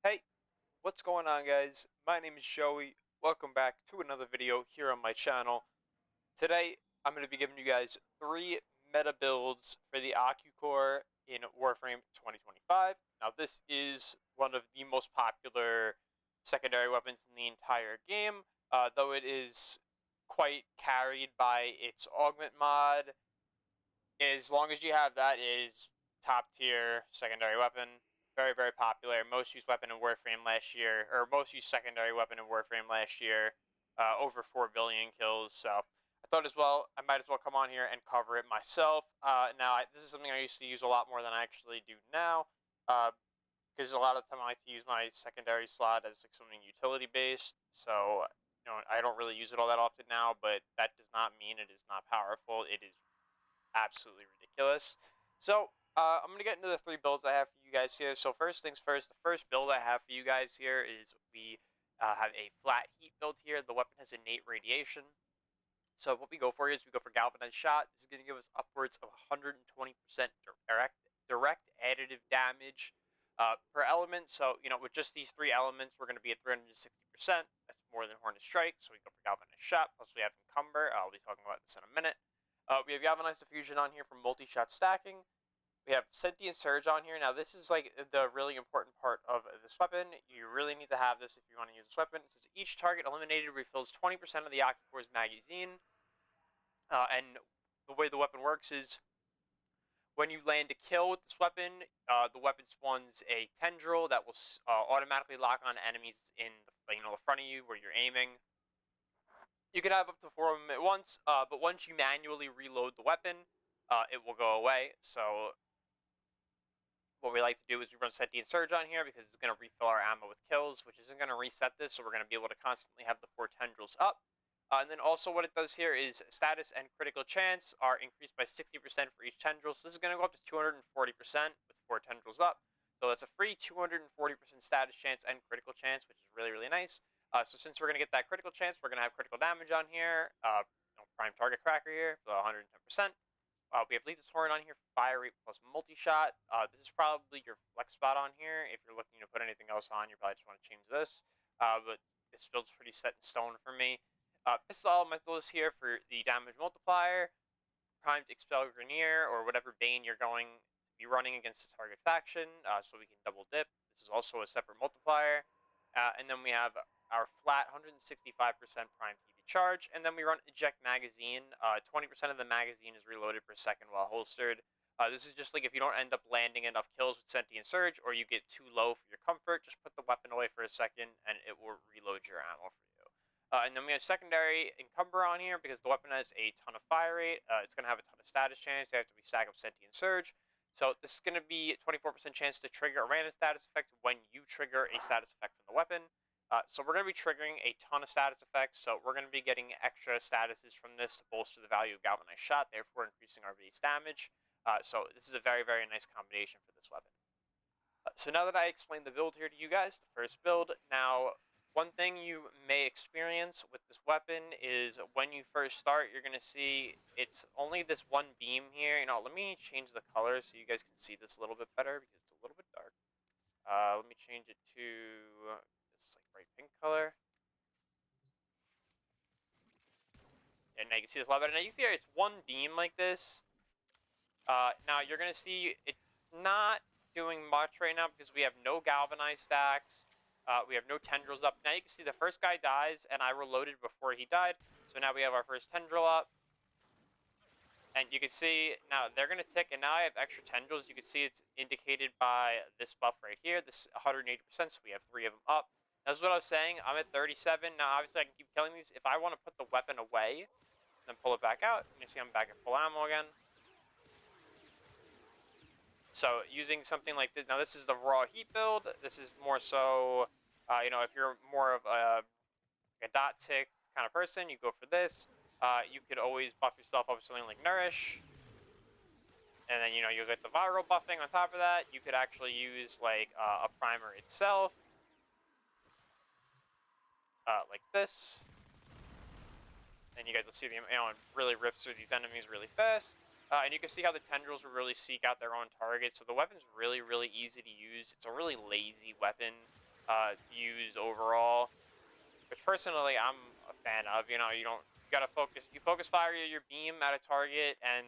Hey, what's going on guys? My name is Joey. Welcome back to another video here on my channel. Today, I'm going to be giving you guys 3 meta builds for the Ocucor in Warframe 2025. Now this is one of the most popular secondary weapons in the entire game, though it is quite carried by its augment mod. As long as you have that, it is top tier secondary weapon. Very, very popular. Most used weapon in Warframe last year, or most used secondary weapon in Warframe last year. Over 4 billion kills. So I thought I might as well come on here and cover it myself. This is something I used to use a lot more than I actually do now. Because a lot of the time I like to use my secondary slot as like something utility based. So I don't really use it all that often now, but that does not mean it is not powerful. It is absolutely ridiculous. So I'm going to get into the 3 builds I have for you guys here. So first things first, the first build I have for you guys here is we have a flat heat build here. The weapon has innate radiation. So what we go for is we go for galvanized shot. This is going to give us upwards of 120% direct additive damage per element. So with just these 3 elements, we're going to be at 360%. That's more than Hornet Strike. So we go for galvanized shot. Plus we have encumber. I'll be talking about this in a minute. We have galvanized diffusion on here for multi-shot stacking. We have sentient surge on here. Now this is like the really important part of this weapon. You really need to have this if you want to use this weapon. So each target eliminated refills 20% of the Ocucor's magazine. And the way the weapon works is when you land a kill with this weapon, the weapon spawns a tendril that will automatically lock on enemies in the front of you where you're aiming. You can have up to 4 of them at once, but once you manually reload the weapon, it will go away. So what we like to do is we run sentient surge on here because it's going to refill our ammo with kills, which isn't going to reset this, so we're going to be able to constantly have the 4 tendrils up. And then also what it does here is status and critical chance are increased by 60% for each tendril. So this is going to go up to 240% with 4 tendrils up. So that's a free 240% status chance and critical chance, which is really, really nice. So since we're going to get that critical chance, we're going to have critical damage on here. Prime target cracker here for 110%. We have Lethal's Horn on here, fire rate plus multi-shot. This is probably your flex spot on here. If you're looking to put anything else on, you probably just want to change this. But this build's pretty set in stone for me. Pistol Elemental is here for the damage multiplier. Primed Expel Grenier, or whatever Bane you're going to be running against the target faction, so we can double dip. This is also a separate multiplier. And then we have our flat 165% prime TV charge, and then we run eject magazine. 20% of the magazine is reloaded per second while holstered. This is just like if you don't end up landing enough kills with sentient surge, or you get too low for your comfort, just put the weapon away for a second, and it will reload your ammo for you. And then we have secondary encumber on here because the weapon has a ton of fire rate. It's going to have a ton of status chance. You have to be stack up sentient surge. So this is going to be 24% chance to trigger a random status effect when you trigger a status effect from the weapon. So we're going to be triggering a ton of status effects. So we're going to be getting extra statuses from this to bolster the value of galvanized shot, therefore increasing our base damage. So this is a very, very nice combination for this weapon. So now that I explained the build here to you guys, the first build, now one thing you may experience with this weapon is when you first start, you're going to see it's only this one beam here. Let me change the color so you guys can see this a little bit better because it's a little bit dark. Let me change it to this like bright pink color. And now you can see this a lot better. Now you can see here, it's one beam like this. Now you're going to see it's not doing much right now because we have no galvanized stacks. We have no tendrils up. Now you can see the first guy dies, and I reloaded before he died. So now we have our first tendril up. And you can see, now they're going to tick, and now I have extra tendrils. You can see it's indicated by this buff right here. This 180%, so we have 3 of them up. That's what I was saying. I'm at 37. Now, obviously, I can keep killing these. If I want to put the weapon away, then pull it back out, you see I'm back at full ammo again. So using something like this, now this is the raw heat build. This is more so, if you're more of a dot tick kind of person, you go for this. You could always buff yourself up with something like Nourish. And then, you'll get the viral buffing on top of that. You could actually use like a primer itself. Like this. And you guys will see the, it really rips through these enemies really fast. And you can see how the tendrils will really seek out their own targets. So the weapon's really, really easy to use. It's a really lazy weapon. to use overall, which personally I'm a fan of. You know, you gotta focus fire your beam at a target, and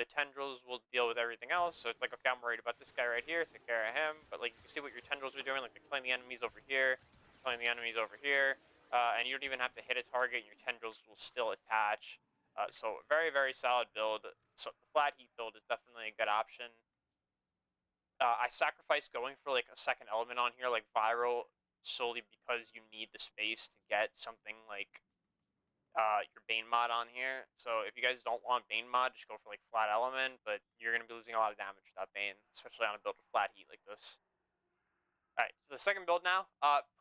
the tendrils will deal with everything else. So it's like, okay, I'm worried about this guy right here, take care of him. But like, you can see what your tendrils are doing, like they're killing the enemies over here, killing the enemies over here, and you don't even have to hit a target, and your tendrils will still attach. So very, very solid build. So the flat heat build is definitely a good option. I sacrificed going for like a second element on here, like viral, solely because you need the space to get something like your Bane mod on here. So if you guys don't want Bane mod, just go for like flat element, but you're going to be losing a lot of damage without Bane, especially on a build with flat heat like this. Alright, so the second build now,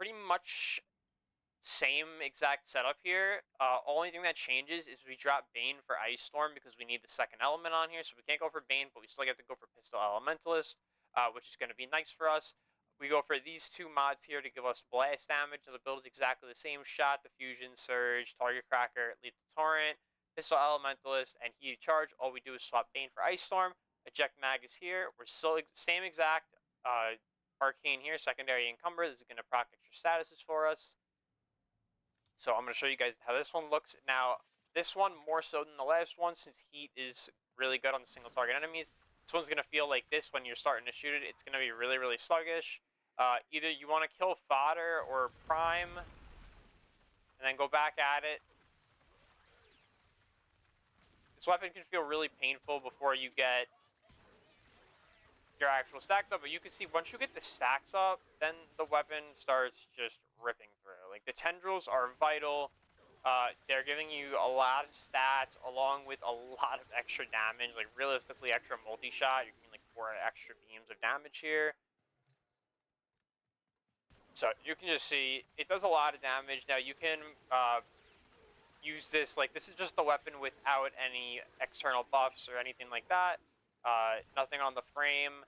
pretty much same exact setup here. Only thing that changes is we drop Bane for Ice Storm because we need the second element on here, so we can't go for Bane, but we still get to go for Pistol Elementalist, which is going to be nice for us. We go for these two mods here to give us blast damage. So the build is exactly the same shot: Diffusion, Surge, Target Cracker, Lethal Torrent, Pistol Elementalist, and Heated Charge. All we do is swap Bane for Ice Storm. Eject Mag is here. We're still same exact Arcane here, Secondary Encumber. This is going to proc extra statuses for us. So I'm going to show you guys how this one looks. Now, this one more so than the last one, since heat is really good on the single target enemies. This one's going to feel like this when you're starting to shoot it. It's going to be really, really sluggish. Either you want to kill fodder or prime, and then go back at it. This weapon can feel really painful before you get your actual stacks up, but you can see once you get the stacks up, then the weapon starts just ripping through. Like, the tendrils are vital. They're giving you a lot of stats along with a lot of extra damage. Like, realistically, extra multi-shot. You're getting like 4 extra beams of damage here. So you can just see it does a lot of damage. Now you can use this, like, this is just the weapon without any external buffs or anything like that. Nothing on the frame.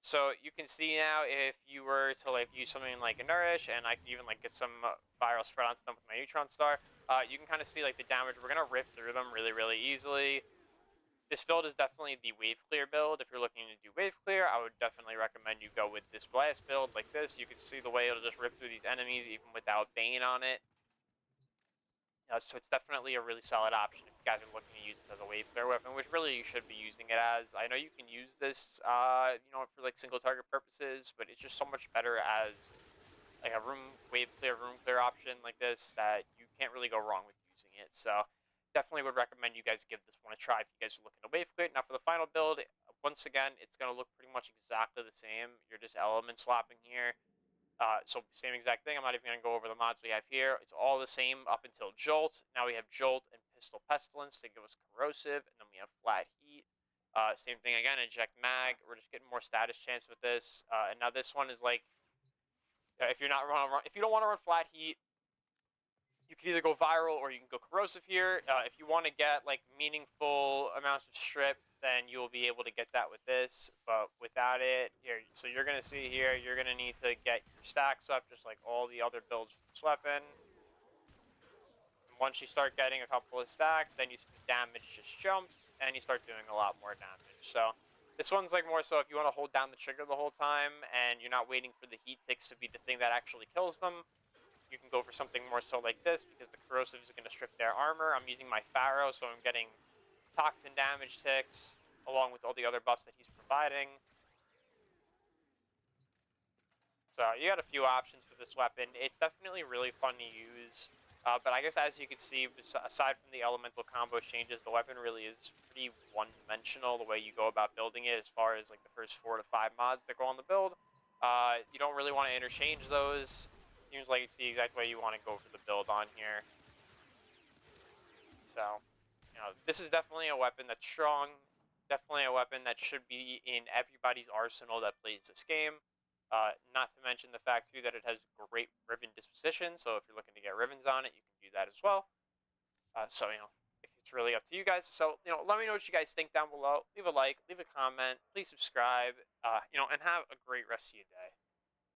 So you can see now if you were to like use something like a Nourish, and I can even like get some viral spread onto them with my Neutron Star, you can kind of see like the damage. We're gonna rip through them really, really easily. This build is definitely the wave clear build. If you're looking to do wave clear, I would definitely recommend you go with this blast build like this. You can see the way it'll just rip through these enemies even without Bane on it. So it's definitely a really solid option if you guys are looking to use this as a wave clear weapon, which really you should be using it as. I know you can use this, you know, for like single target purposes, but it's just so much better as like a wave clear option like this that you can't really go wrong with using it. So definitely would recommend you guys give this one a try if you guys are looking to wave clear. Now for the final build, once again, it's going to look pretty much exactly the same. You're just element swapping here. So same exact thing. I'm not even going to go over the mods we have here. It's all the same up until Jolt. Now we have Jolt and Pistol Pestilence to give us Corrosive, and then we have Flat Heat. Same thing again, Eject Mag. We're just getting more status chance with this. And now this one is like, if you don't want to run Flat Heat, you can either go viral or you can go corrosive here. If you want to get like meaningful amounts of strip, then you'll be able to get that with this. But without it, here, so you're gonna see here, you're gonna need to get your stacks up just like all the other builds for this weapon. And once you start getting a couple of stacks, then you see the damage just jumps and you start doing a lot more damage. So this one's like more so if you want to hold down the trigger the whole time and you're not waiting for the heat ticks to be the thing that actually kills them. You can go for something more so like this because the corrosive is going to strip their armor. I'm using my Pharaoh, so I'm getting toxin damage ticks along with all the other buffs that he's providing. So you got a few options for this weapon. It's definitely really fun to use. But I guess as you can see, aside from the elemental combo changes, the weapon really is pretty one-dimensional the way you go about building it as far as like the first 4 to 5 mods that go on the build. You don't really want to interchange those. Seems like it's the exact way you want to go for the build on here. So, you know, this is definitely a weapon that's strong. Definitely a weapon that should be in everybody's arsenal that plays this game. Not to mention the fact, too, that it has great Riven disposition. So if you're looking to get Rivens on it, you can do that as well. So, you know, it's really up to you guys. So, you know, let me know what you guys think down below. Leave a like, leave a comment, please subscribe, you know, and have a great rest of your day.